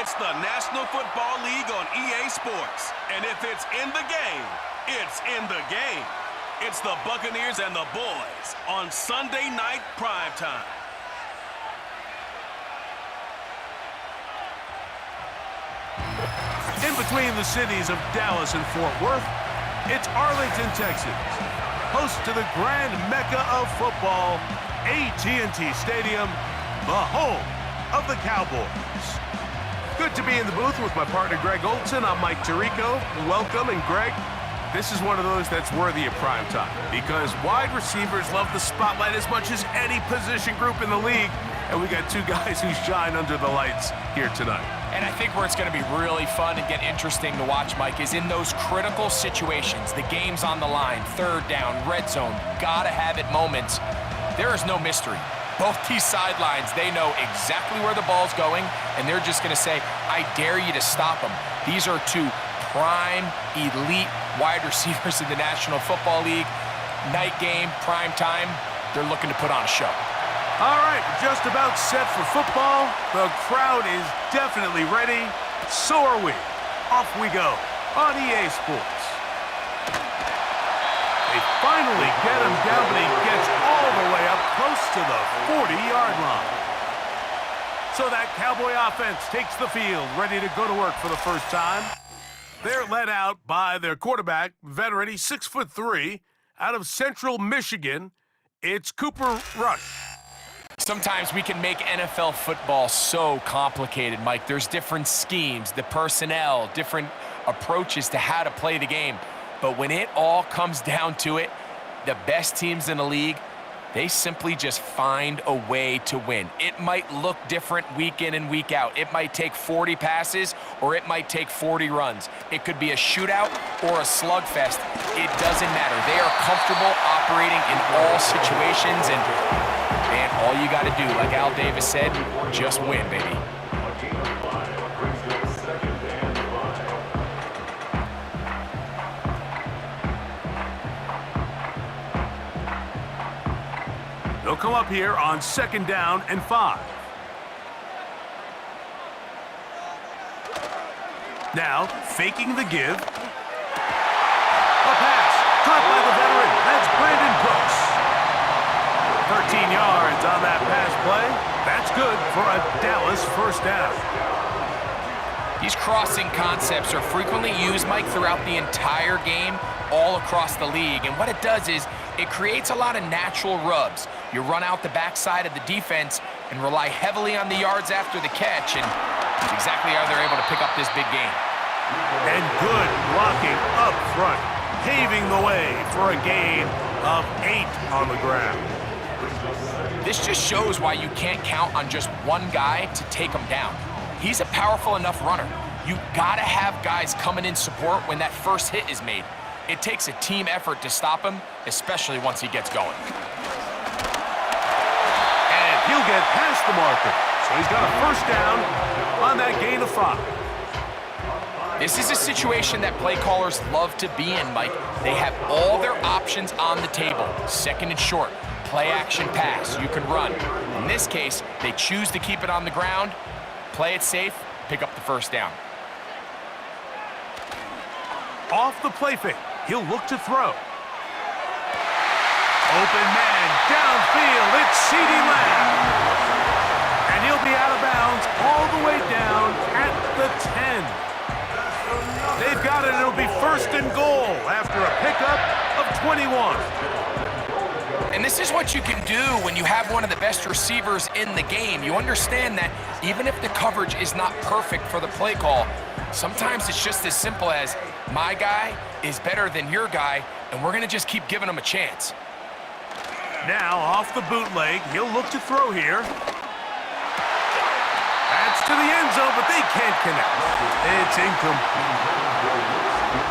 It's the National Football League on EA Sports. And if it's in the game, it's in the game. It's the Buccaneers and the Boys on Sunday Night Primetime. In between the cities of Dallas and Fort Worth, it's Arlington, Texas, host to the grand mecca of football, AT&T Stadium, the home of the Cowboys. Good to be in the booth with my partner, Greg Olson. I'm Mike Tirico. Welcome, and Greg, this is one of those that's worthy of prime time because wide receivers love the spotlight as much as any position group in the league, and we got two guys who shine under the lights here tonight. And I think where it's going to be really fun and get interesting to watch, Mike, is in those critical situations. The game's on the line, third down, red zone, gotta have it moments. There is no mystery. Both these sidelines, they know exactly where the ball's going, and they're just going to say, I dare you to stop them. These are two prime, elite wide receivers in the National Football League. Night game, prime time, they're looking to put on a show. All right, just about set for football. The crowd is definitely ready. So are we. Off we go on EA Sports. They finally get him down, but he gets all the way up close to the 40-yard line. So that Cowboy offense takes the field, ready to go to work for the first time. They're led out by their quarterback, veteran, he's 6'3", out of Central Michigan. It's Cooper Rush. Sometimes we can make NFL football so complicated, Mike. There's different schemes, the personnel, different approaches to how to play the game. But when it all comes down to it, the best teams in the league, they simply just find a way to win. It might look different week in and week out. It might take 40 passes or it might take 40 runs. It could be a shootout or a slugfest. It doesn't matter. They are comfortable operating in all situations, and man, all you got to do, like Al Davis said, just win, baby. They'll come up here on 2nd down and 5. Now, faking the give. A pass, caught by the veteran. That's Brandon Bucs. 13 yards on that pass play. That's good for a Dallas first down. These crossing concepts are frequently used, Mike, throughout the entire game, all across the league. And what it does is it creates a lot of natural rubs. You run out the backside of the defense and rely heavily on the yards after the catch, and that's exactly how they're able to pick up this big gain. And good blocking up front, paving the way for a gain of 8 on the ground. This just shows why you can't count on just one guy to take him down. He's a powerful enough runner. You gotta have guys coming in support when that first hit is made. It takes a team effort to stop him, especially once he gets going. And he'll get past the marker. So he's got a first down on that gain of 5. This is a situation that play callers love to be in, Mike. They have all their options on the table. 2nd and short, play action pass, you can run. In this case, they choose to keep it on the ground, play it safe, pick up the first down. Off the play fake, he'll look to throw. Open man, downfield, it's CeeDee Lamb. And he'll be out of bounds all the way down at the 10. They've got it, it'll be 1st and goal after a pickup of 21. And this is what you can do when you have one of the best receivers in the game. You understand that even if the coverage is not perfect for the play call, sometimes it's just as simple as, my guy is better than your guy, and we're going to just keep giving him a chance. Now, off the bootleg, he'll look to throw here. That's to the end zone, but they can't connect. It's incomplete.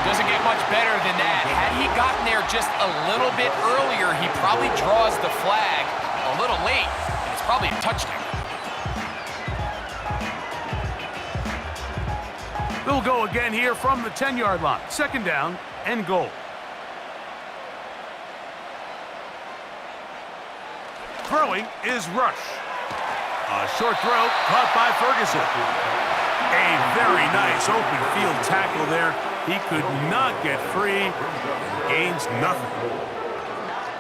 Doesn't get much better than that. Had he gotten there just a little bit earlier, he probably draws the flag a little late, and it's probably a touchdown. They'll go again here from the 10-yard line. 2nd down and goal. Throwing is Rush. A short throw caught by Ferguson. A very nice open field tackle there. He could not get free. Gains nothing.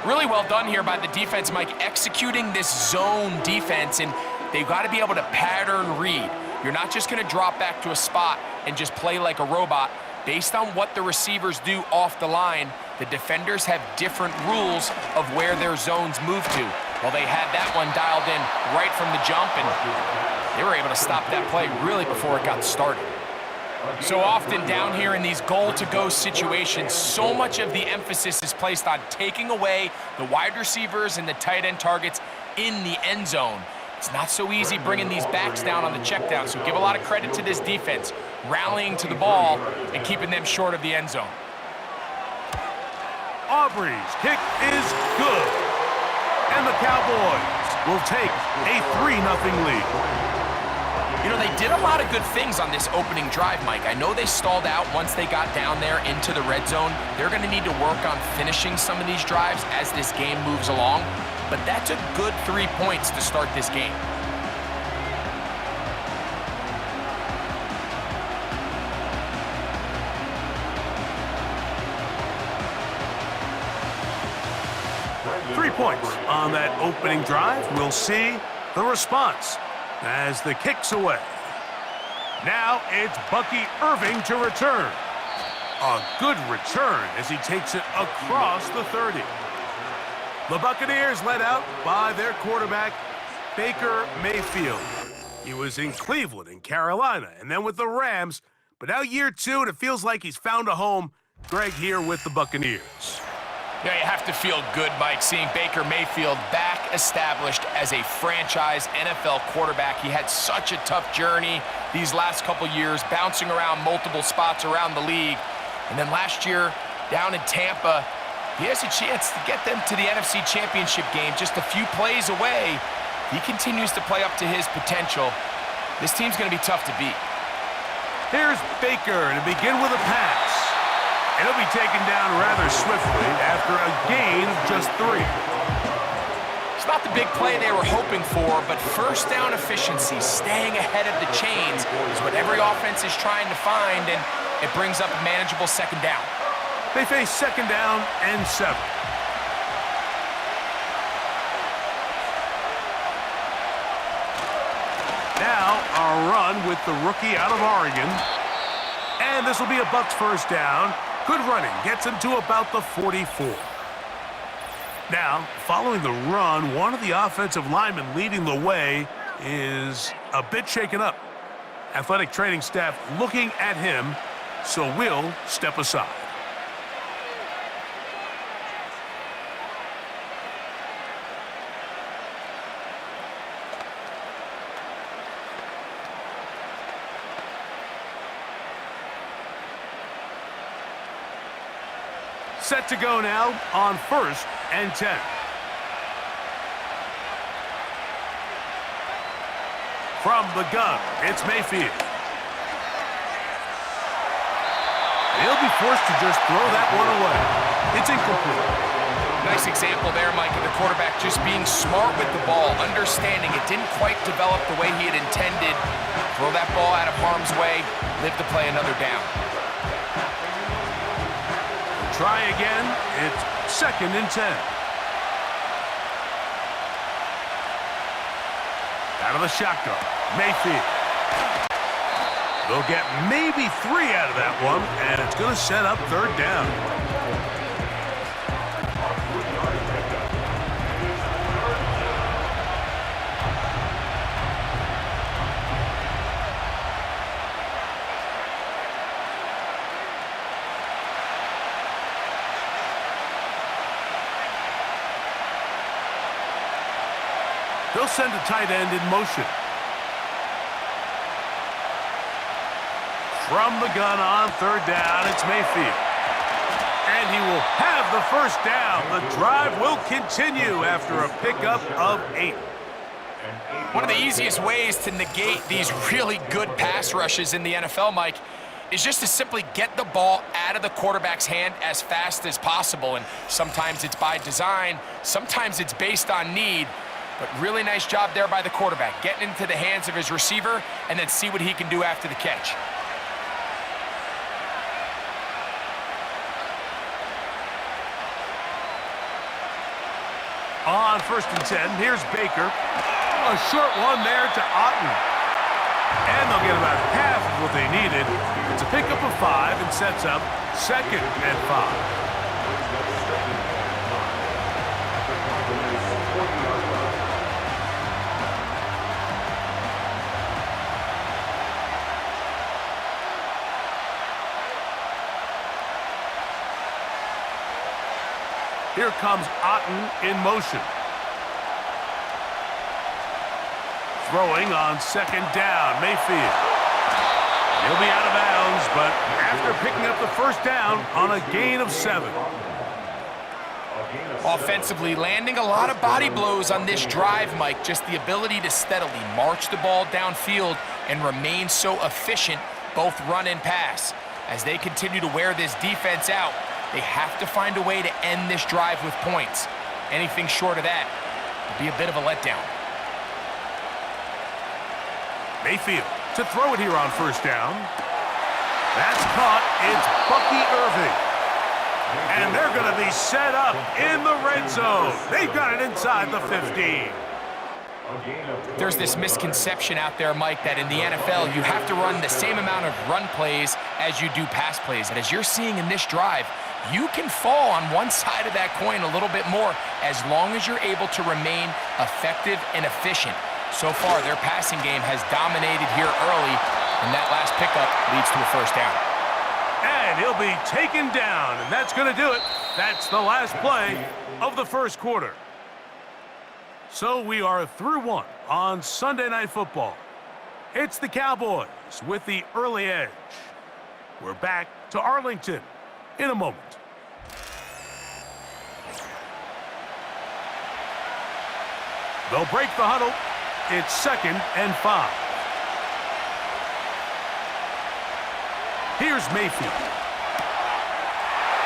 Really well done here by the defense, Mike, executing this zone defense, and they've got to be able to pattern read. You're not just going to drop back to a spot and just play like a robot. Based on what the receivers do off the line, the defenders have different rules of where their zones move to. Well, they had that one dialed in right from the jump, and they were able to stop that play really before it got started. So often down here in these goal-to-go situations, so much of the emphasis is placed on taking away the wide receivers and the tight end targets in the end zone. It's not so easy bringing these backs down on the check down, so give a lot of credit to this defense, rallying to the ball and keeping them short of the end zone. Aubrey's kick is good. And the Cowboys will take a 3-0 lead. You know, they did a lot of good things on this opening drive, Mike. I know they stalled out once they got down there into the red zone. They're going to need to work on finishing some of these drives as this game moves along. But that's a good 3 points to start this game. Points on that opening drive. We'll see the response as the kick's away. Now it's Bucky Irving to return. A good return as he takes it across the 30. The Buccaneers led out by their quarterback, Baker Mayfield. He was in Cleveland and Carolina and then with the Rams, but now year 2 and it feels like he's found a home. Greg here with the Buccaneers. Yeah, you have to feel good, Mike, seeing Baker Mayfield back established as a franchise NFL quarterback. He had such a tough journey these last couple years, bouncing around multiple spots around the league. And then last year, down in Tampa, he has a chance to get them to the NFC Championship game just a few plays away. He continues to play up to his potential. This team's going to be tough to beat. Here's Baker to begin with a pass. And he'll be taken down rather swiftly after a gain of just 3. It's not the big play they were hoping for, but first down efficiency, staying ahead of the chains, is what every offense is trying to find, and it brings up a manageable second down. They face second down and 7. Now a run with the rookie out of Oregon. And this will be a Bucs first down. Good running, gets him to about the 44. Now, following the run, one of the offensive linemen leading the way is a bit shaken up. Athletic training staff looking at him, so we'll step aside. Set to go now on 1st and 10. From the gun, it's Mayfield. He'll be forced to just throw that one away. It's incomplete. Nice example there, Mike, of the quarterback just being smart with the ball, understanding it didn't quite develop the way he had intended. Throw that ball out of harm's way, live to play another down. Try again. It's 2nd and 10. Out of the shotgun, Mayfield. They'll get maybe 3 out of that one, and it's going to set up 3rd down. They'll send a tight end in motion. From the gun on 3rd down, it's Mayfield. And he will have the 1st down. The drive will continue after a pickup of 8. One of the easiest ways to negate these really good pass rushes in the NFL, Mike, is just to simply get the ball out of the quarterback's hand as fast as possible. And sometimes it's by design, sometimes it's based on need. But really nice job there by the quarterback, getting into the hands of his receiver and then see what he can do after the catch. On 1st and 10, here's Baker. A short one there to Otten. And they'll get about half of what they needed. It's a pickup of 5 and sets up 2nd and 5. Here comes Otten in motion. Throwing on 2nd down, Mayfield. He'll be out of bounds, but after picking up the 1st down on a gain of 7. Offensively, landing a lot of body blows on this drive, Mike. Just the ability to steadily march the ball downfield and remain so efficient, both run and pass. As they continue to wear this defense out, they have to find a way to end this drive with points. Anything short of that would be a bit of a letdown. Mayfield to throw it here on 1st down. That's caught. It's Bucky Irving. And they're going to be set up in the red zone. They've got it inside the 15. There's this misconception out there, Mike, that in the NFL, you have to run the same amount of run plays as you do pass plays. And as you're seeing in this drive, you can fall on one side of that coin a little bit more as long as you're able to remain effective and efficient. So far, their passing game has dominated here early, and that last pickup leads to a 1st down. And he'll be taken down, and that's going to do it. That's the last play of the 1st quarter. So we are through 1 on Sunday Night Football. It's the Cowboys with the early edge. We're back to Arlington in a moment. They'll break the huddle. It's 2nd and 5. Here's Mayfield.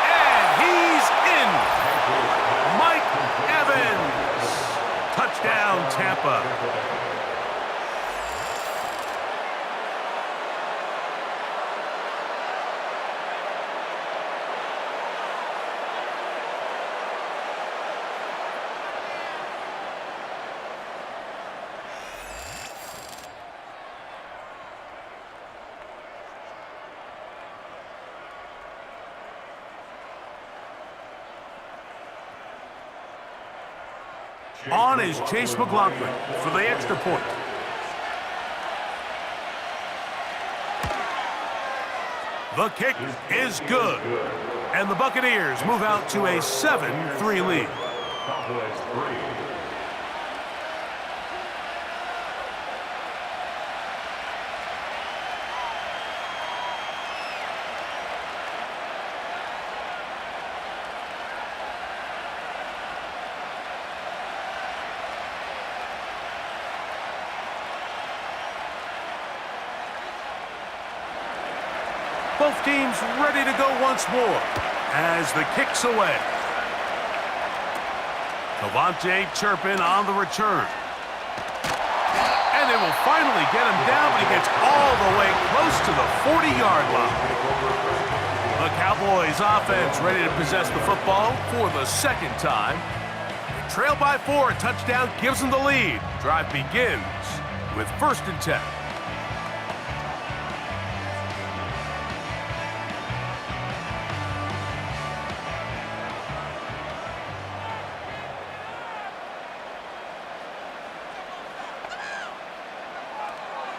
And he's in. Mike Evans. Touchdown, Tampa. On is Chase McLaughlin for the extra point. The kick is good. And the Buccaneers move out to a 7-3 lead. Both teams ready to go once more as the kick's away. Cavante Turpin on the return. And they will finally get him down, but he gets all the way close to the 40-yard line. The Cowboys offense ready to possess the football for the 2nd time. They trail by 4, a touchdown gives them the lead. Drive begins with 1st and 10.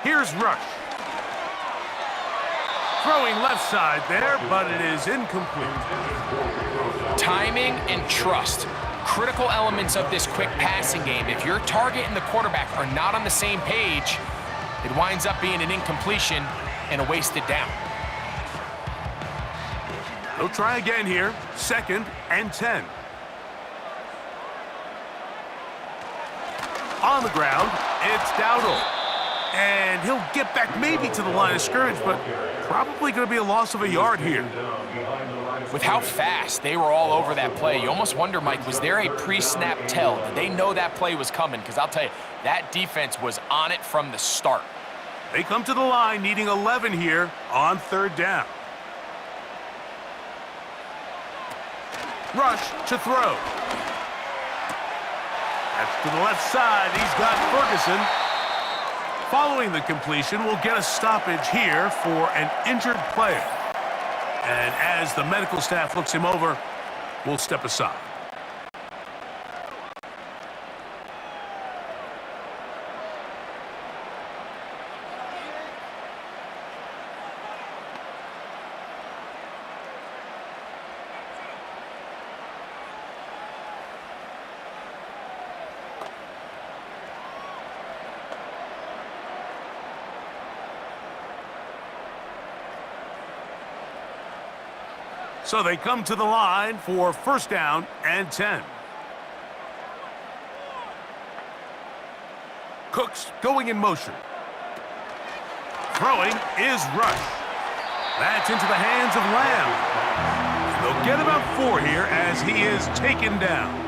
Here's Rush. Throwing left side there, but it is incomplete. Timing and trust. Critical elements of this quick passing game. If your target and the quarterback are not on the same page, it winds up being an incompletion and a wasted down. They'll try again here. 2nd and 10. On the ground, it's Dowdle. And he'll get back maybe to the line of scrimmage, but probably going to be a loss of a yard here. With how fast they were all over that play, you almost wonder, Mike, was there a pre-snap tell? Did they know that play was coming? Because I'll tell you, that defense was on it from the start. They come to the line needing 11 here on third down. Rush to throw. That's to the left side. He's got Ferguson. Following the completion, we'll get a stoppage here for an injured player. And as the medical staff looks him over, we'll step aside. So they come to the line for first down and 10. Cooks going in motion. Throwing is Rush. That's into the hands of Lamb. They'll get about 4 here as he is taken down.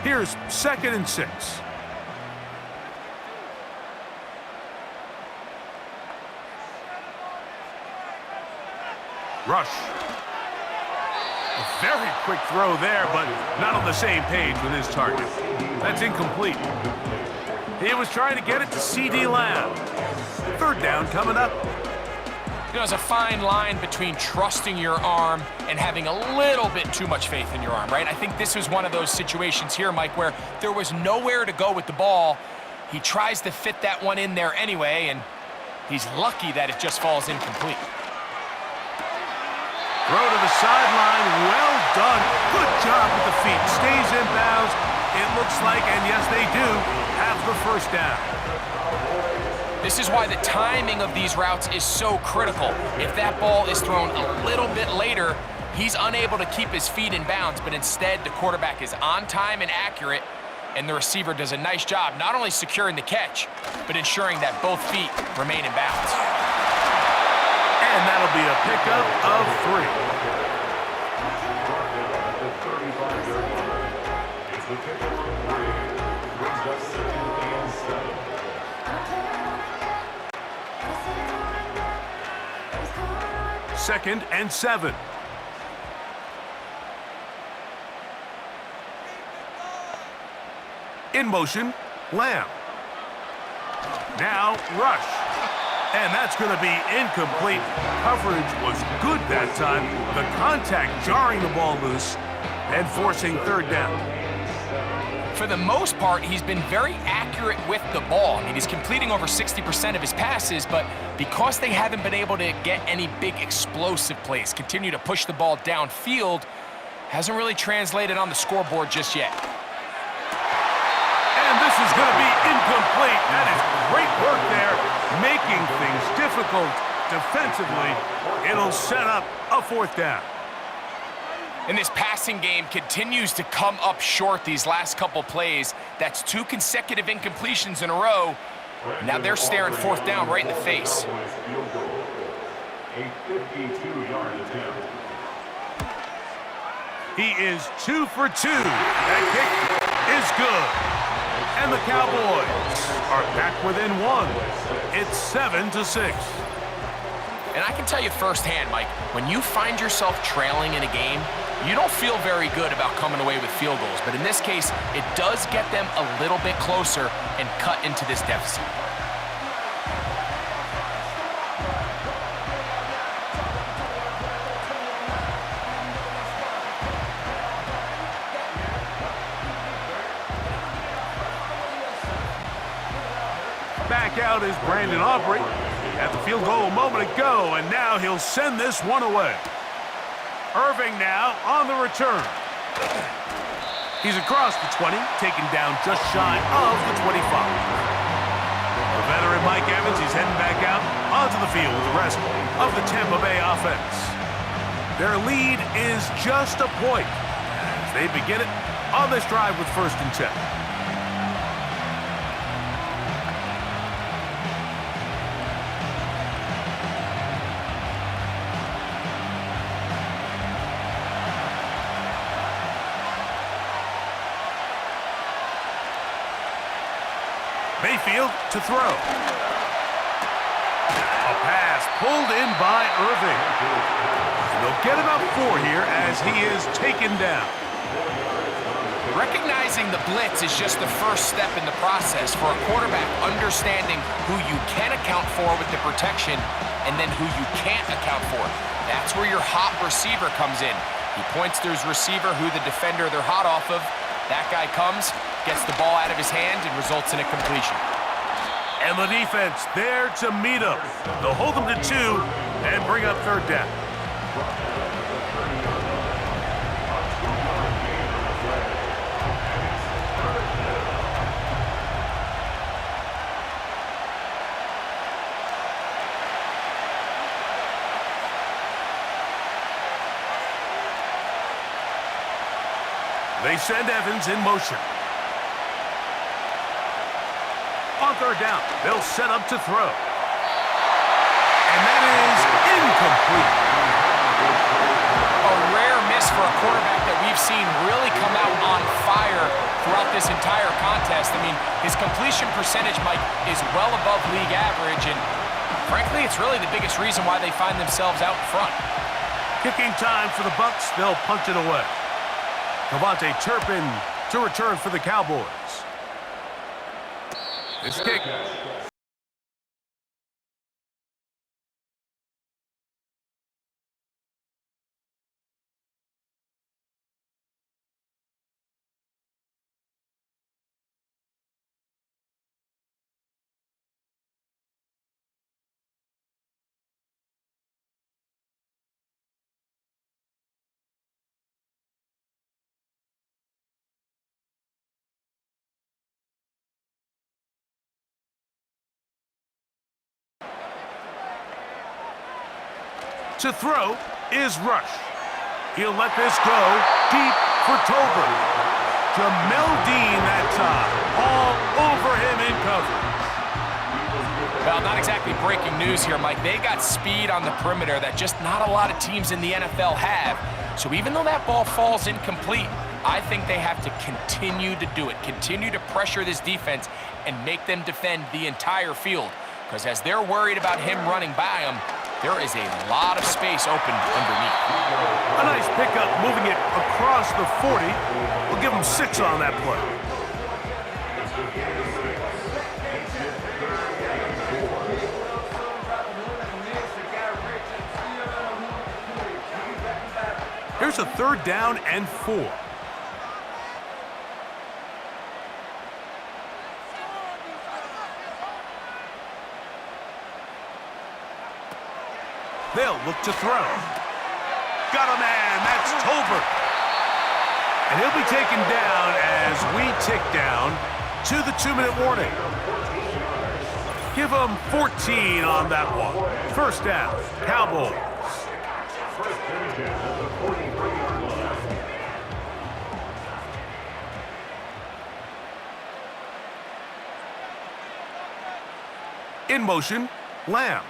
Here's 2nd and 6. Rush. A very quick throw there, but not on the same page with his target. That's incomplete. He was trying to get it to C.D. Lamb. Third down coming up. You know, there's a fine line between trusting your arm and having a little bit too much faith in your arm, right? I think this was one of those situations here, Mike, where there was nowhere to go with the ball. He tries to fit that one in there anyway, and he's lucky that it just falls incomplete. Throw to the sideline. Well done. Good job with the feet. Stays in bounds. It looks like, and yes, they do, have the first down. This is why the timing of these routes is so critical. If that ball is thrown a little bit later, he's unable to keep his feet in bounds, but instead the quarterback is on time and accurate, and the receiver does a nice job not only securing the catch, but ensuring that both feet remain in bounds. And that'll be a pickup of 3. 2nd and 7. In motion, Lamb. Now Rush. And that's going to be incomplete. Coverage was good that time. The contact jarring the ball loose and forcing third down. For the most part, he's been very accurate with the ball. I mean, he's completing over 60% of his passes, but because they haven't been able to get any big explosive plays, continue to push the ball downfield, hasn't really translated on the scoreboard just yet. And this is going to be incomplete. That is great work there, making things difficult defensively. It'll set up a fourth down. And this passing game continues to come up short these last couple plays. That's 2 consecutive incompletions in a row. Now they're staring fourth down right in the face. He is 2 for 2. That kick is good. And the Cowboys are back within 1. It's 7-6. And I can tell you firsthand, Mike, when you find yourself trailing in a game, you don't feel very good about coming away with field goals. But in this case, it does get them a little bit closer and cut into this deficit. Back out is Brandon Aubrey. At the field goal a moment ago, and now he'll send this one away. Irving now on the return. He's across the 20, taken down just shy of the 25. The veteran Mike Evans, he's heading back out onto the field with the rest of the Tampa Bay offense. Their lead is just a point as they begin it on this drive with 1st and 10. Mayfield to throw. A pass pulled in by Irving. And they'll get about 4 here as he is taken down. Recognizing the blitz is just the first step in the process for a quarterback, understanding who you can account for with the protection and then who you can't account for. That's where your hot receiver comes in. He points to his receiver who the defender they're hot off of. That guy comes, gets the ball out of his hand, and results in a completion. And the defense there to meet him. They'll hold them to 2 and bring up 3rd down. They send Evans in motion. On 3rd down, they'll set up to throw. And that is incomplete. A rare miss for a quarterback that we've seen really come out on fire throughout this entire contest. I mean, his completion percentage, Mike, is well above league average, and frankly, it's really the biggest reason why they find themselves out in front. Kicking time for the Bucs. They'll punt it away. Cavante Turpin to return for the Cowboys. It's kicked. To throw is Rush. He'll let this go deep for Tolbert. Jamel Dean that time, all over him in coverage. Well, not exactly breaking news here, Mike. They got speed on the perimeter that just not a lot of teams in the NFL have. So even though that ball falls incomplete, I think they have to continue to do it, continue to pressure this defense and make them defend the entire field. Because as they're worried about him running by them, there is a lot of space open underneath. A nice pickup moving it across the 40. We'll give them 6 on that play. Here's a 3rd down and 4. They'll look to throw. Got a man, that's Tolbert. And he'll be taken down as we tick down to the 2-minute warning. Give them 14 on that one. 1st down, Cowboys. In motion, Lamb.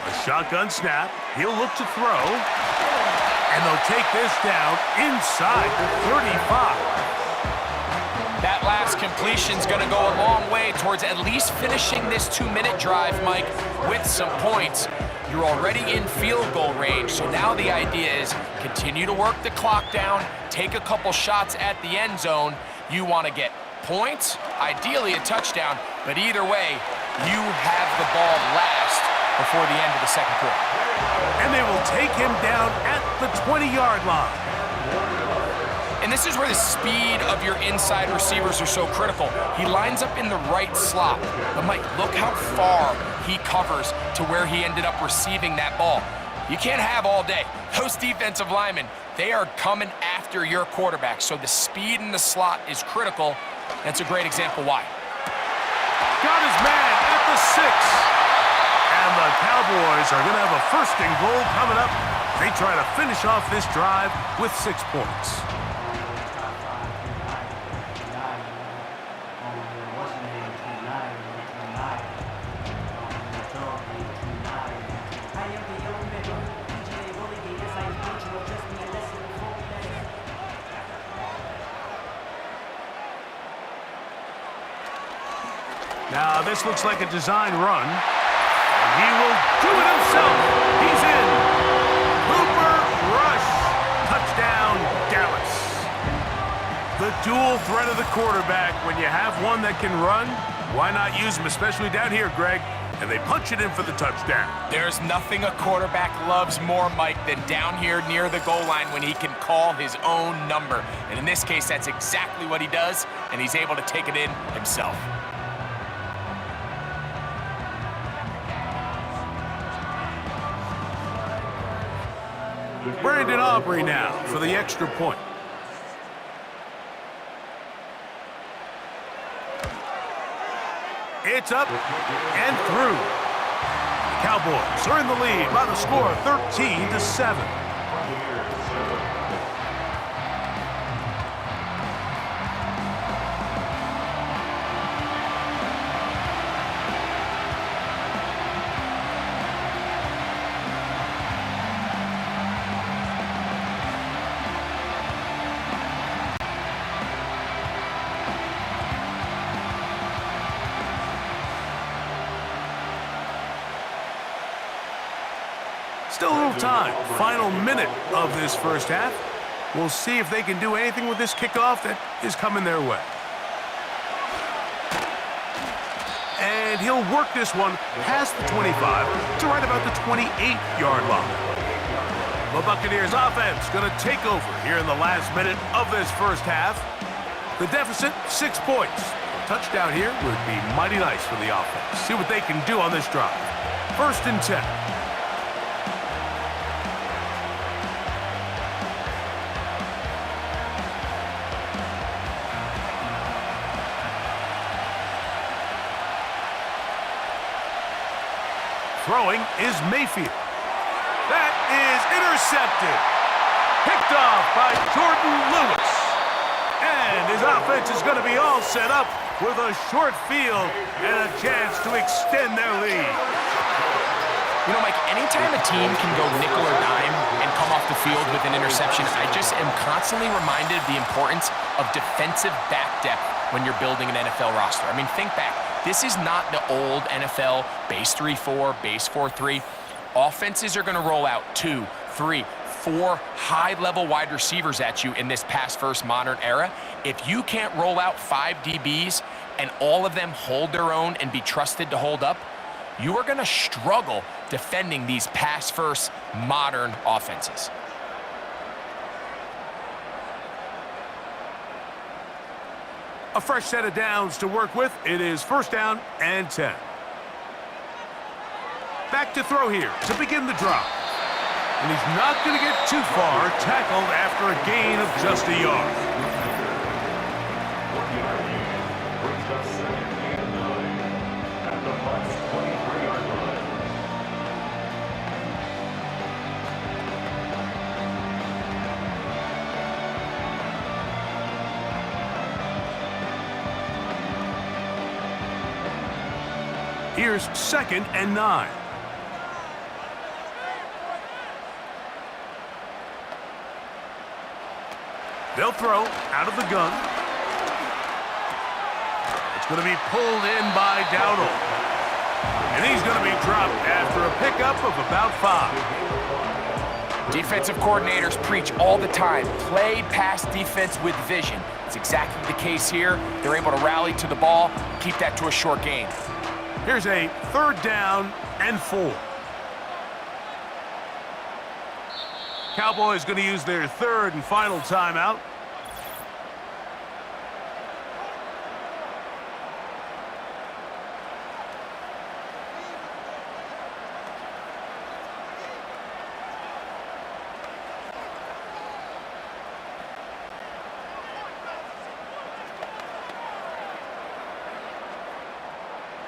A shotgun snap. He'll look to throw. And they'll take this down inside the 35. That last completion's going to go a long way towards at least finishing this 2-minute drive, Mike, with some points. You're already in field goal range, so now the idea is continue to work the clock down, take a couple shots at the end zone. You want to get points, ideally a touchdown, but either way, you have the ball last before the end of the 2nd quarter. And they will take him down at the 20-yard line. And this is where the speed of your inside receivers are so critical. He lines up in the right slot. But Mike, look how far he covers to where he ended up receiving that ball. You can't have all day. Those defensive linemen, they are coming after your quarterback. So the speed in the slot is critical. That's a great example why. Got his man at the 6. And the Cowboys are going to have a 1st and goal coming up They try to finish off this drive with 6 points. Now this looks like a design run. And he will do it himself. He's in. Cooper Rush. Touchdown, Dallas. The dual threat of the quarterback. When you have one that can run, why not use him, especially down here, Greg? And they punch it in for the touchdown. There's nothing a quarterback loves more, Mike, than down here near the goal line when he can call his own number. And in this case, that's exactly what he does, and he's able to take it in himself. Brandon Aubrey now for the extra point. It's up and through. The Cowboys are in the lead by the score of 13-7. Still a little time. Final minute of this first half. We'll see if they can do anything with this kickoff that is coming their way. And he'll work this one past the 25 to right about the 28-yard line. The Buccaneers offense going to take over here in the last minute of this first half. The deficit, 6 points. A touchdown here would be mighty nice for the offense. See what they can do on this drive. 1st and 10. Throwing is Mayfield. That is intercepted. Picked off by Jordan Lewis. And his offense is going to be all set up with a short field and a chance to extend their lead. You know, Mike, anytime a team can go nickel or dime and come off the field with an interception, I just am constantly reminded of the importance of defensive back depth when you're building an NFL roster. I mean, think back. This is not the old NFL base 3-4, base 4-3. Offenses are going to roll out 2, 3, 4 high-level wide receivers at you in this pass-first modern era. If you can't roll out 5 DBs and all of them hold their own and be trusted to hold up, you are going to struggle defending these pass-first modern offenses. A fresh set of downs to work with. It is 1st down and 10. Back to throw here to begin the drive. And he's not going to get too far, tackled after a gain of just a yard. Here's 2nd and 9. They'll throw out of the gun. It's going to be pulled in by Dowdle. And he's going to be dropped after a pickup of about 5. Defensive coordinators preach all the time, play pass defense with vision. It's exactly the case here. They're able to rally to the ball, keep that to a short gain. Here's a 3rd down and 4. Cowboys going to use their 3rd and final timeout.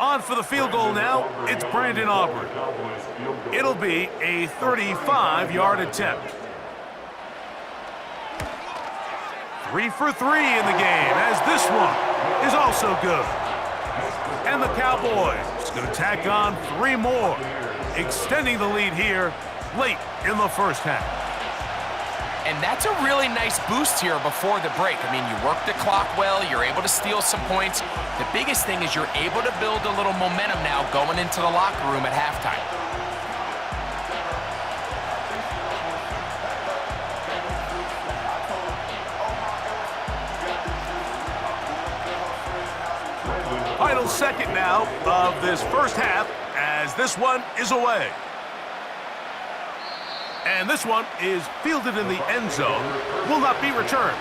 On for the field goal now, it's Brandon Aubrey. It'll be a 35-yard attempt. 3 for 3 in the game, as this one is also good. And the Cowboys going to tack on 3 more, extending the lead here late in the first half. And that's a really nice boost here before the break. I mean, you work the clock well, you're able to steal some points. The biggest thing is you're able to build a little momentum now going into the locker room at halftime. Final second now of this first half as this one is away. And this one is fielded in the end zone, will not be returned.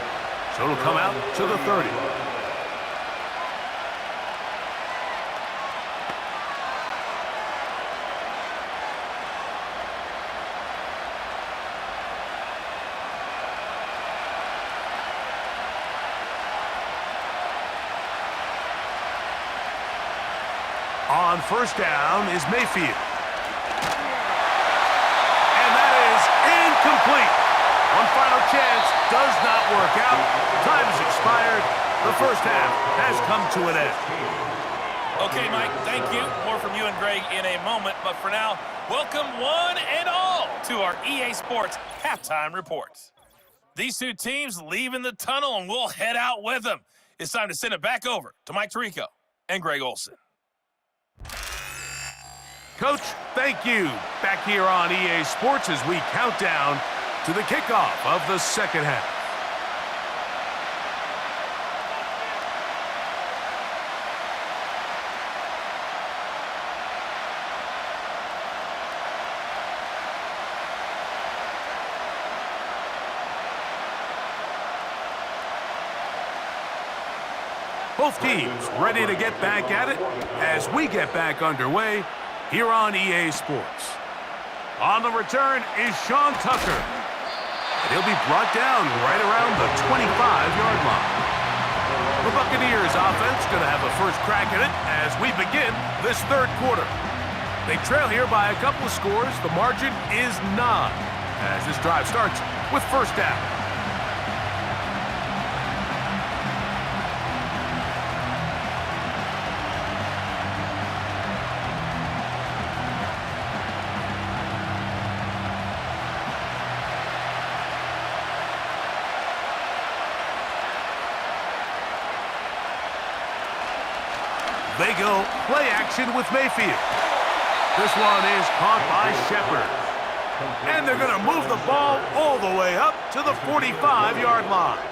So it'll come out to the 30. On first down is Mayfield. Complete. One final chance does not work out. Time has expired. The first half has come to an end. Okay, Mike, thank you. More from you and Greg in a moment. But for now, welcome one and all to our EA Sports Halftime Reports. These two teams leaving the tunnel, and we'll head out with them. It's time to send it back over to Mike Tirico and Greg Olsen. Coach, thank you. Back here on EA Sports as we count down to the kickoff of the second half. Both teams ready to get back at it as we get back underway here on EA Sports. On the return is Sean Tucker. And he'll be brought down right around the 25-yard line. The Buccaneers offense going to have a first crack at it as we begin this third quarter. They trail here by a couple of scores. The margin is 9 as this drive starts with first down. They go play action with Mayfield. This one is caught by Shepard. And they're going to move the ball all the way up to the 45-yard line.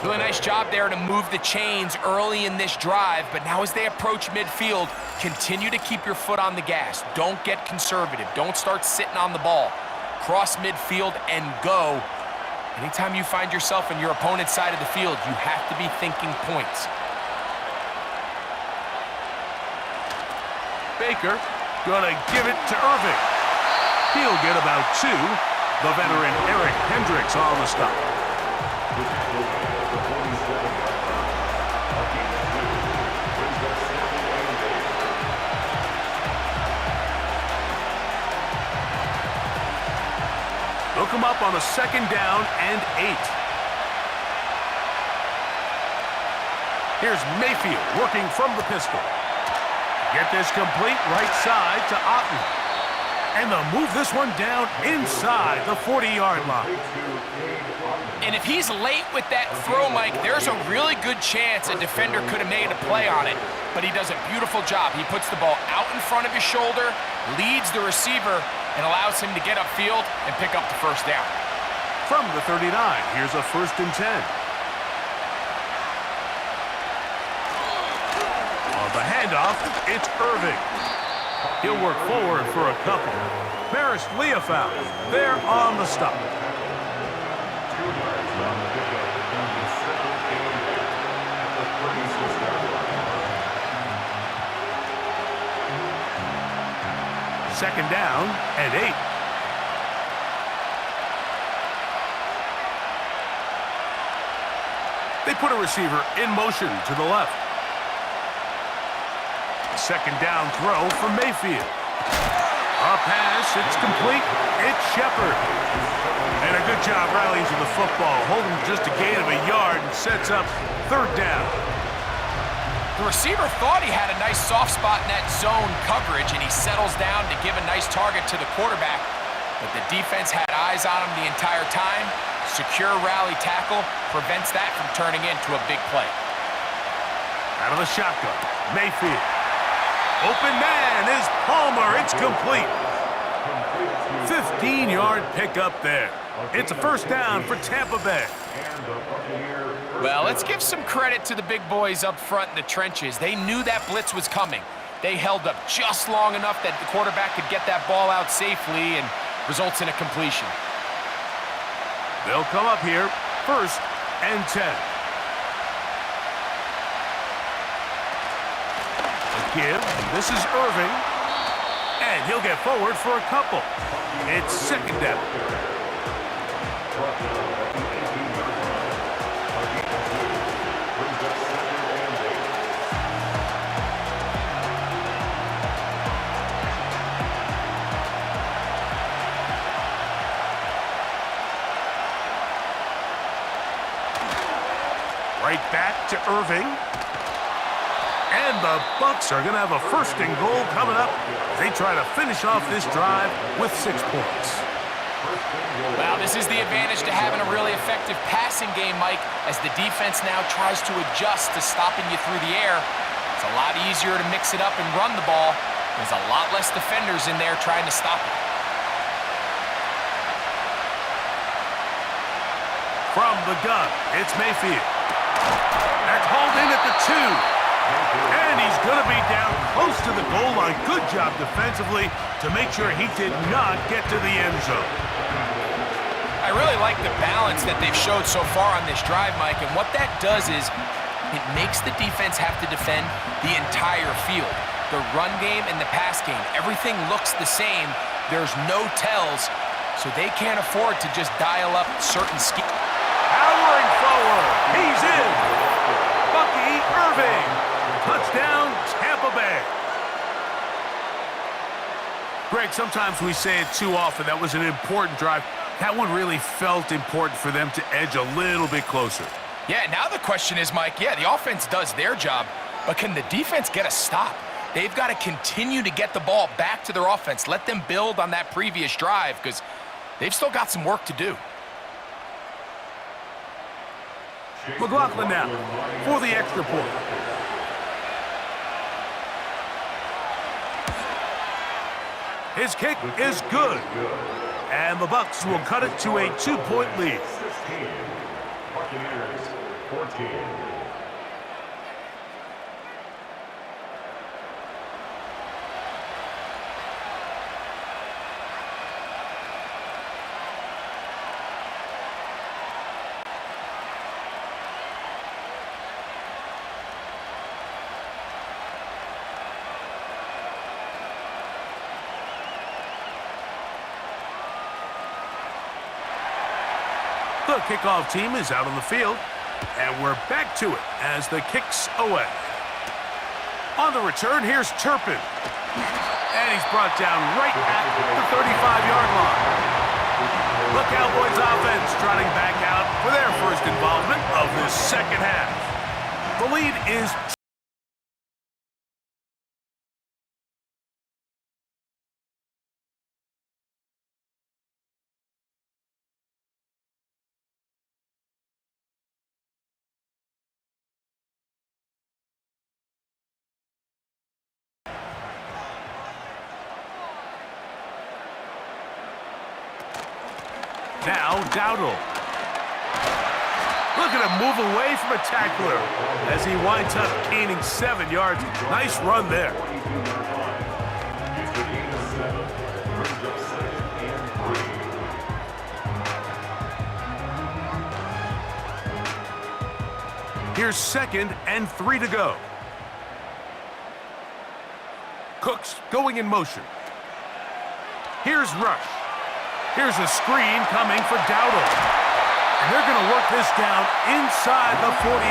Really nice job there to move the chains early in this drive, but now as they approach midfield, continue to keep your foot on the gas. Don't get conservative. Don't start sitting on the ball. Cross midfield and go. Anytime you find yourself in your opponent's side of the field, you have to be thinking points. Baker gonna give it to Irving. He'll get about 2. The veteran Eric Hendricks on the stop. They'll come up on a second down and 8. Here's Mayfield working from the pistol. Get this complete right side to Otten. And they'll move this one down inside the 40-yard line. And if he's late with that throw, Mike, there's a really good chance a defender could have made a play on it. But he does a beautiful job. He puts the ball out in front of his shoulder, leads the receiver, and allows him to get upfield and pick up the first down. From the 39, here's a 1st and 10. The handoff, it's Irving. He'll work forward for a couple. Maris Leofow, there on the stop. Second down and 8. They put a receiver in motion to the left. second down throw for Mayfield. A pass, it's complete. It's Shepard. And a good job rallying to the football, holding just a gain of a yard and sets up third down. The receiver thought he had a nice soft spot in that zone coverage, and he settles down to give a nice target to the quarterback. But the defense had eyes on him the entire time. Secure rally tackle prevents that from turning into a big play. Out of the shotgun, Mayfield. Open man is Palmer. It's complete. 15-yard pickup there. It's a first down for Tampa Bay. Well, let's give some credit to the big boys up front in the trenches. They knew that blitz was coming. They held up just long enough that the quarterback could get that ball out safely and results in a completion. They'll come up here, 1st and 10. Give. This is Irving. And he'll get forward for a couple. It's second down. Right back to Irving. And the Bucs are going to have a 1st and goal coming up. They try to finish off this drive with 6 points. Well, this is the advantage to having a really effective passing game, Mike, as the defense now tries to adjust to stopping you through the air. It's a lot easier to mix it up and run the ball. There's a lot less defenders in there trying to stop it. From the gun, it's Mayfield. That's hauled in at the 2. And he's going to be down close to the goal line. Good job defensively to make sure he did not get to the end zone. I really like the balance that they've showed so far on this drive, Mike, and what that does is it makes the defense have to defend the entire field. The run game and the pass game, everything looks the same. There's no tells, so they can't afford to just dial up certain schemes. Powering forward, he's in. Bucky Irving. Touchdown, Tampa Bay. Greg, sometimes we say it too often. That was an important drive. That one really felt important for them to edge a little bit closer. Yeah, now the question is, Mike, yeah, the offense does their job, but can the defense get a stop? They've got to continue to get the ball back to their offense. Let them build on that previous drive because they've still got some work to do. McLaughlin now for the extra point. His kick is good. And the Bucs will cut it to a 2-point lead. 16. Buccaneers 14. The kickoff team is out on the field, and we're back to it as the kick's away. On the return, here's Turpin. And he's brought down right at the 35-yard line. The Cowboys offense trotting back out for their first involvement of this second half. The lead is now Dowdle. Look at him move away from a tackler as he winds up gaining 7 yards. Nice run there. Here's 2nd and 3 to go. Cooks going in motion. Here's Rush. Here's a screen coming for Dowdle. And they're going to work this down inside the 45.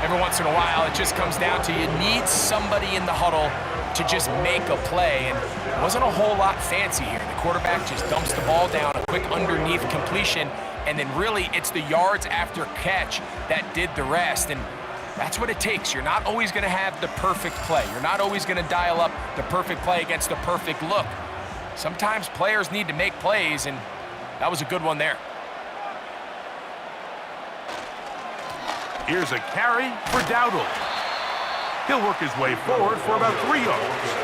And every once in a while, it just comes down to you need somebody in the huddle to just make a play, and it wasn't a whole lot fancy here. The quarterback just dumps the ball down, a quick underneath completion, and then really it's the yards after catch that did the rest, and that's what it takes. You're not always going to have the perfect play. You're not always going to dial up the perfect play against the perfect look. Sometimes players need to make plays, and that was a good one there. Here's a carry for Dowdle. He'll work his way forward for about 3 yards.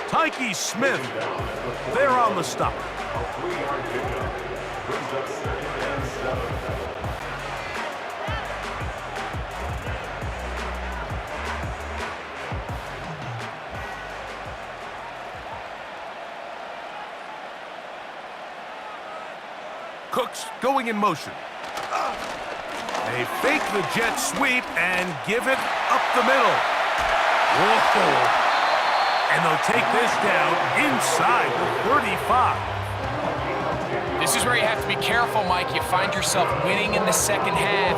Tyke Smith there on the stop. A 3-yard pickup brings up 2nd and 7. Cooks going in motion. They fake the jet sweep and give it up the middle. Whoa. And they'll take this down inside the 35. This is where you have to be careful, Mike. You find yourself winning in the second half.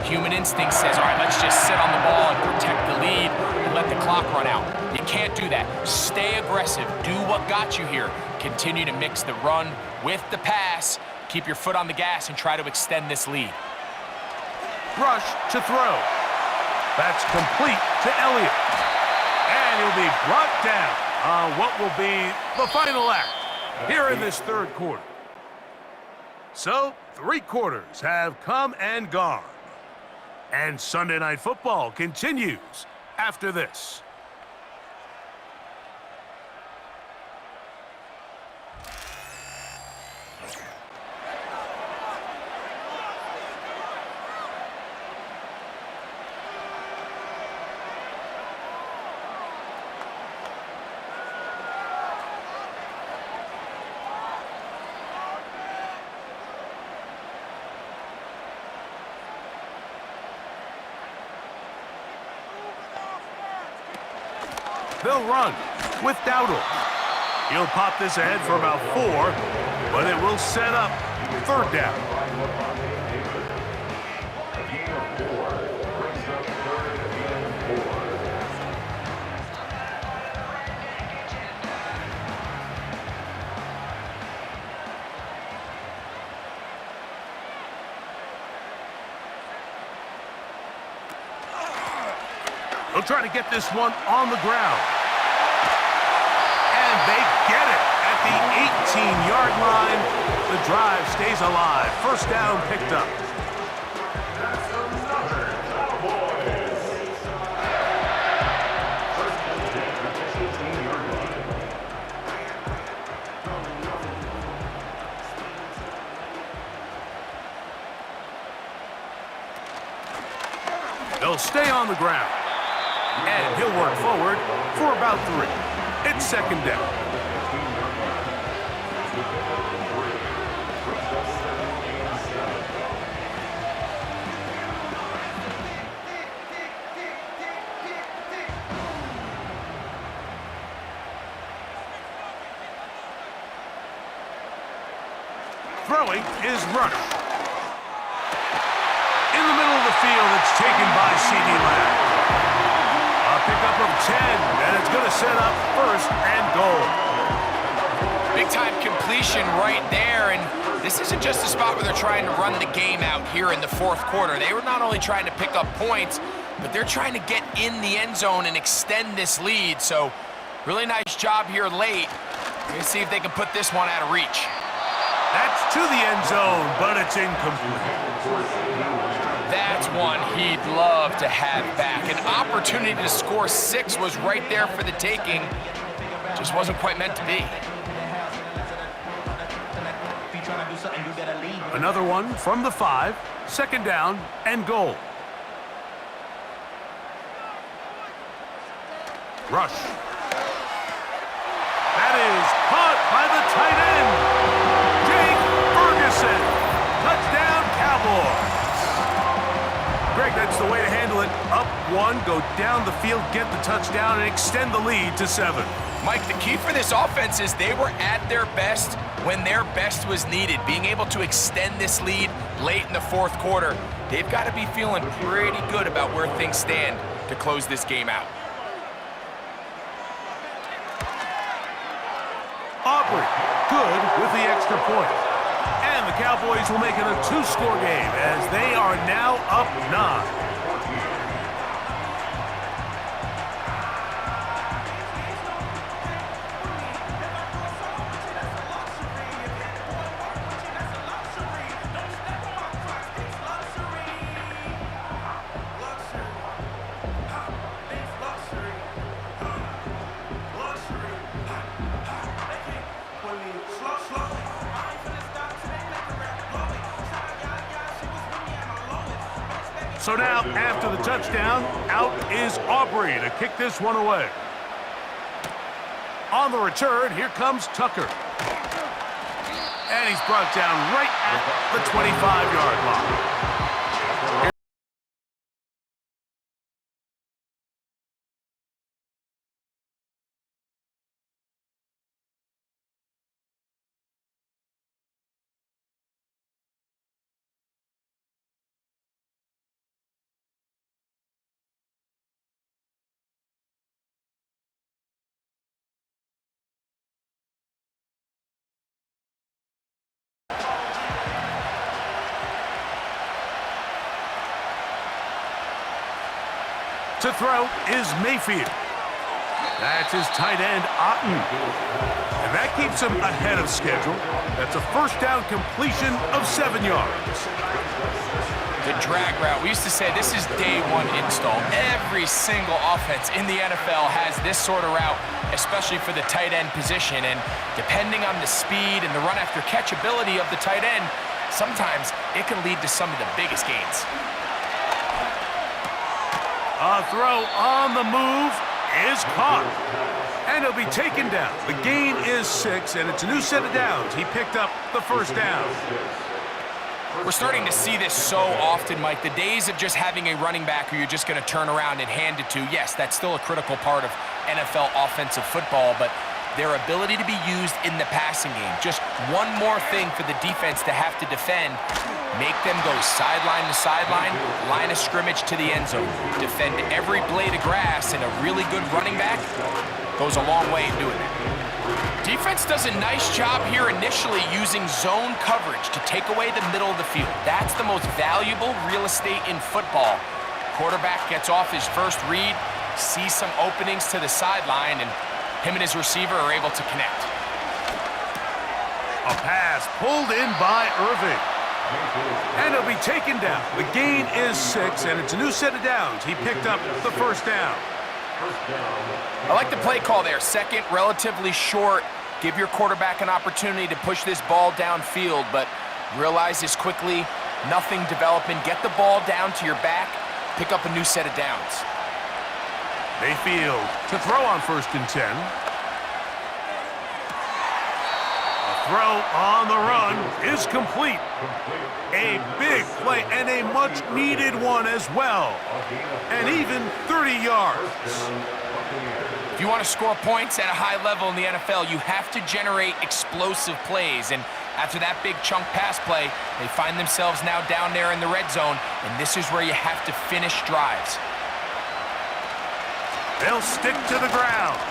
Human instinct says, all right, let's just sit on the ball and protect the lead and let the clock run out. You can't do that. Stay aggressive. Do what got you here. Continue to mix the run with the pass. Keep your foot on the gas and try to extend this lead. Rush to throw. That's complete to Elliott. And he'll be brought down on what will be the final act here in this third quarter. So, 3 quarters have come and gone. And Sunday Night Football continues after this. They'll run with Dowdle. He'll pop this ahead for about 4, but it will set up 3rd down. A gain of 4 brings up 3rd and 4. They'll try to get this one on the ground. And they get it at the 18-yard line. The drive stays alive. 1st down picked up. That's another Cowboys. 1st and 10 at the 18-yard line. They'll stay on the ground. And he'll work forward for about 3. It's 2nd down. Throwing is Rush. In the middle of the field, it's taken by C.D. Lamb. A pickup of 10, and it's going to set up 1st and goal. Big-time completion right there, and this isn't just a spot where they're trying to run the game out here in the 4th quarter. They were not only trying to pick up points, but they're trying to get in the end zone and extend this lead. So, really nice job here late. Let's see if they can put this one out of reach. That's to the end zone, but it's incomplete. That's one he'd love to have back. An opportunity to score 6 was right there for the taking. Just wasn't quite meant to be. Another one from the 5, 2nd down and goal. Rush. That is caught by the tight end, Jake Ferguson. Touchdown, Cowboys. Greg, that's the way to handle it. Up 1, go down the field, get the touchdown, and extend the lead to 7. Mike, the key for this offense is they were at their best when their best was needed. Being able to extend this lead late in the fourth quarter, they've got to be feeling pretty good about where things stand to close this game out. Aubrey, good with the extra point. And the Cowboys will make it a two-score game as they are now up 9. So now, after the touchdown, out is Aubrey to kick this one away. On the return, here comes Tucker. And he's brought down right at the 25-yard line. To throw is Mayfield. That's his tight end, Otten. And that keeps him ahead of schedule. That's a first down completion of 7 yards. The drag route. We used to say this is day one install. Every single offense in the NFL has this sort of route, especially for the tight end position. And depending on the speed and the run after catch ability of the tight end, sometimes it can lead to some of the biggest gains. A throw on the move is caught. And he'll be taken down. The gain is 6, and it's a new set of downs. He picked up the first down. We're starting to see this so often, Mike. The days of just having a running back who you're just going to turn around and hand it to, yes, that's still a critical part of NFL offensive football, but their ability to be used in the passing game. Just one more thing for the defense to have to defend. Make them go sideline to sideline, line of scrimmage to the end zone. Defend every blade of grass, and a really good running back goes a long way in doing that. Defense does a nice job here initially using zone coverage to take away the middle of the field. That's the most valuable real estate in football. Quarterback gets off his first read, sees some openings to the sideline, and him and his receiver are able to connect. A pass pulled in by Irving. And he'll be taken down. The gain is 6, and it's a new set of downs. He picked up the first down. I like the play call there. Second, relatively short. Give your quarterback an opportunity to push this ball downfield, but realize this quickly, nothing developing. Get the ball down to your back, pick up a new set of downs. Mayfield to throw on 1st and 10. Throw on the run is complete. A big play and a much-needed one as well. And even 30 yards. If you want to score points at a high level in the NFL, you have to generate explosive plays. And after that big chunk pass play, they find themselves now down there in the red zone. And this is where you have to finish drives. They'll stick to the ground.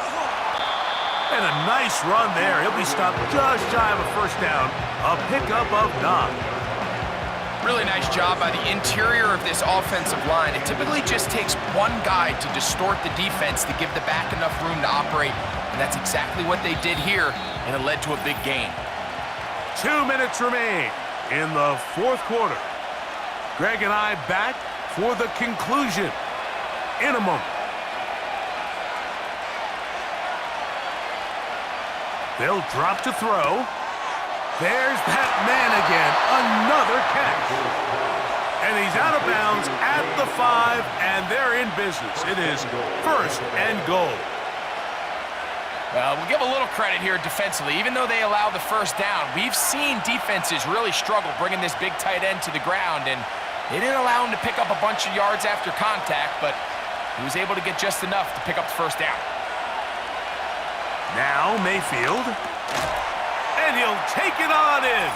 And a nice run there. He'll be stopped just shy of a first down. A pickup of 9. Really nice job by the interior of this offensive line. It typically just takes one guy to distort the defense to give the back enough room to operate. And that's exactly what they did here, and it led to a big gain. 2 minutes remain in the fourth quarter. Greg and I back for the conclusion in a moment. They'll drop to throw. There's that man again. Another catch. And he's out of bounds at the 5, and they're in business. It is 1st and goal. We'll give a little credit here defensively. Even though they allow the first down, we've seen defenses really struggle bringing this big tight end to the ground, and they didn't allow him to pick up a bunch of yards after contact, but he was able to get just enough to pick up the first down. Now Mayfield, and he'll take it on in.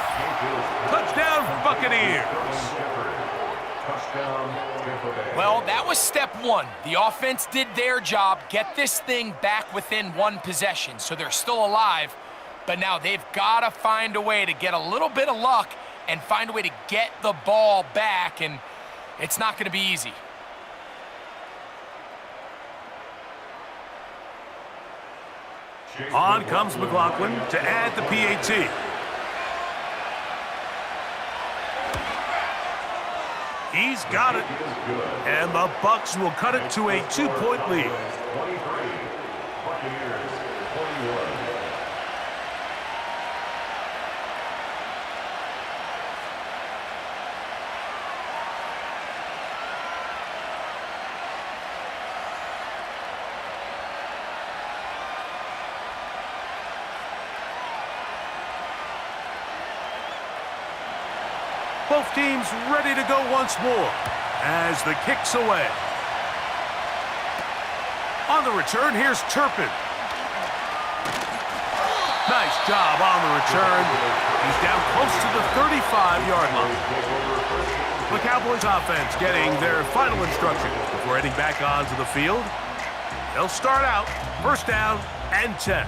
Touchdown, Buccaneers. Touchdown, Tampa Bay. Well, that was step one. The offense did their job, get this thing back within one possession, so they're still alive. But now they've got to find a way to get a little bit of luck and find a way to get the ball back, and it's not going to be easy. On comes McLaughlin to add the PAT. He's got it. And the Bucs will cut it to a 2-point lead. 23. Buccaneers, 21. Both teams ready to go once more as the kick's away. On the return, here's Turpin. Nice job on the return. He's down close to the 35-yard line. The Cowboys offense getting their final instructions before heading back onto the field. They'll start out first down and 10.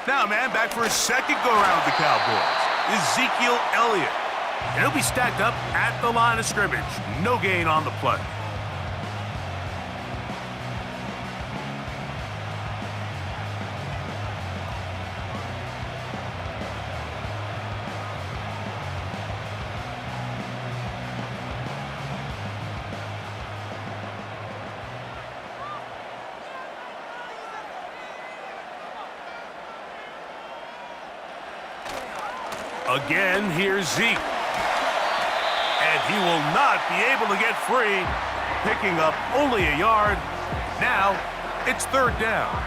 Now, man, back for his second go-around with the Cowboys. Ezekiel Elliott. And he'll be stacked up at the line of scrimmage. No gain on the play. Again, here's Zeke. And he will not be able to get free, picking up only a yard. Now, it's third down.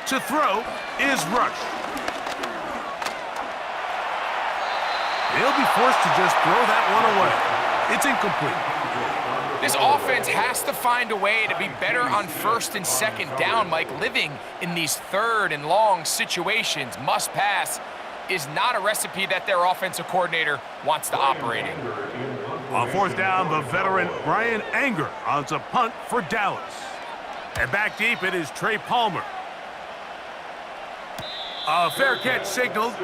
To throw is Rush. He'll be forced to just throw that one away. It's incomplete. This offense has to find a way to be better on first and second down, Mike. Living in these third and long situations, must pass, is not a recipe that their offensive coordinator wants to operate in. On fourth down, the veteran Brian Anger on to punt for Dallas. And back deep, it is Trey Palmer. A fair catch signaled,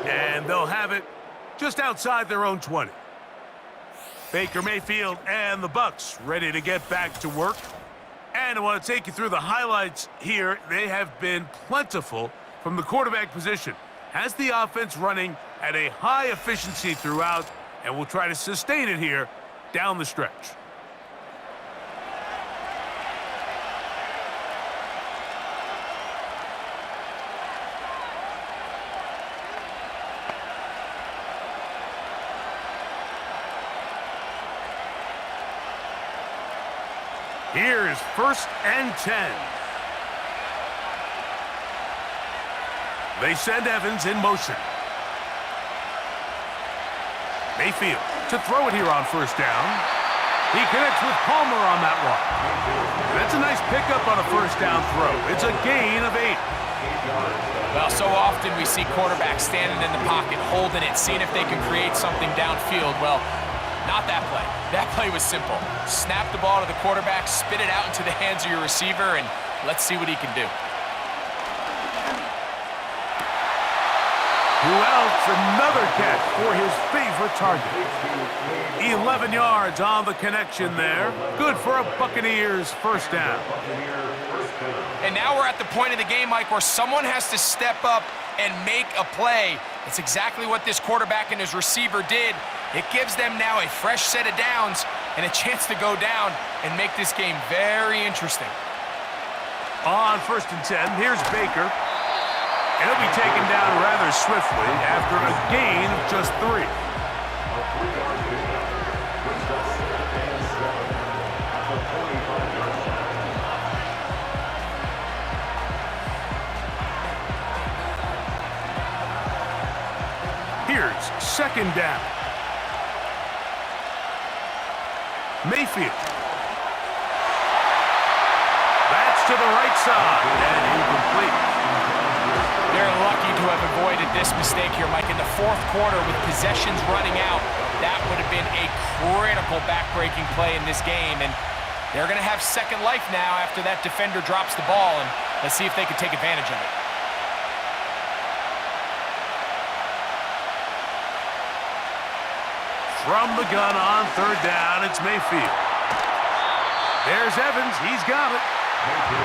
and they'll have it just outside their own 20. Baker Mayfield and the Bucs ready to get back to work. And I want to take you through the highlights here. They have been plentiful from the quarterback position. Has the offense running at a high efficiency throughout, and we'll try to sustain it here down the stretch. Here's first and 10. They send Evans in motion. Mayfield to throw it here on first down. He connects with Palmer on that one. That's a nice pickup on a first down throw. It's a gain of 8. Well, so often we see quarterbacks standing in the pocket, holding it, seeing if they can create something downfield. Well, not that play. That play was simple. Snap the ball to the quarterback, spit it out into the hands of your receiver, and let's see what he can do. Who else? Another catch for his favorite target. 11 yards on the connection there. Good for a Buccaneers first down. And now we're at the point of the game, Mike, where someone has to step up and make a play. It's exactly what this quarterback and his receiver did. It gives them now a fresh set of downs and a chance to go down and make this game very interesting. On 1st and 10, here's Baker. And he'll be taken down rather swiftly after a gain of just 3. A 3-yard pickup brings up 2nd and 7 at the 45-yard line. Here's 2nd down. Mayfield. That's to the right side and incomplete. They're lucky to have avoided this mistake here, Mike. In the 4th quarter with possessions running out, that would have been a critical back-breaking play in this game. And they're going to have second life now after that defender drops the ball. And let's see if they can take advantage of it. From the gun on 3rd down, it's Mayfield. There's Evans. He's got it.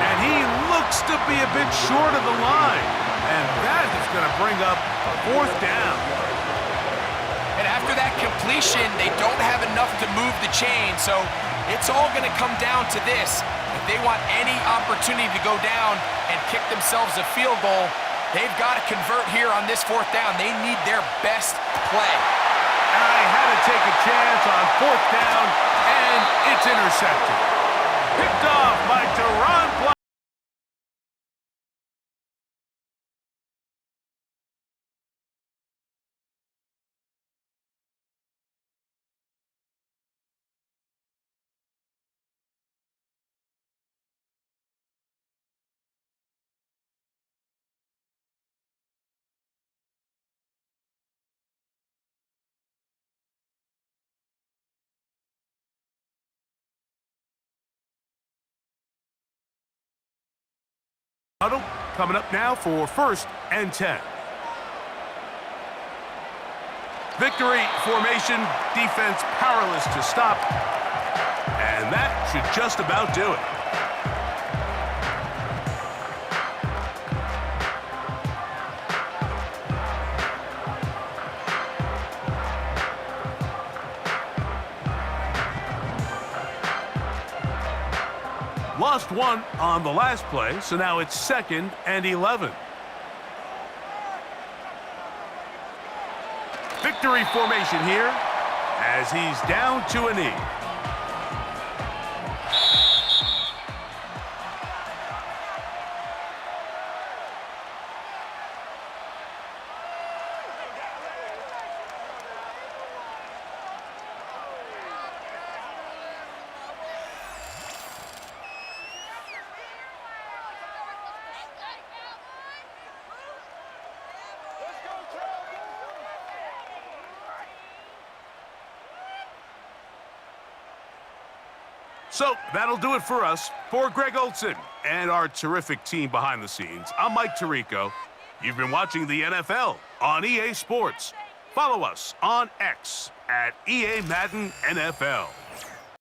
And he looks to be a bit short of the line. And that is going to bring up a 4th down. And after that completion, they don't have enough to move the chain. So it's all going to come down to this. If they want any opportunity to go down and kick themselves a field goal, they've got to convert here on this 4th down. They need their best play. I had to take a chance on 4th down, and it's intercepted. Picked off by Teron Black. Huddle coming up now for 1st and 10. Victory formation, defense powerless to stop. And that should just about do it. Lost 1 on the last play, so now it's 2nd and 11. Victory formation here as he's down to a knee. So that'll do it for us. For Greg Olson and our terrific team behind the scenes, I'm Mike Tirico. You've been watching the NFL on EA Sports. Follow us on X at EA Madden NFL.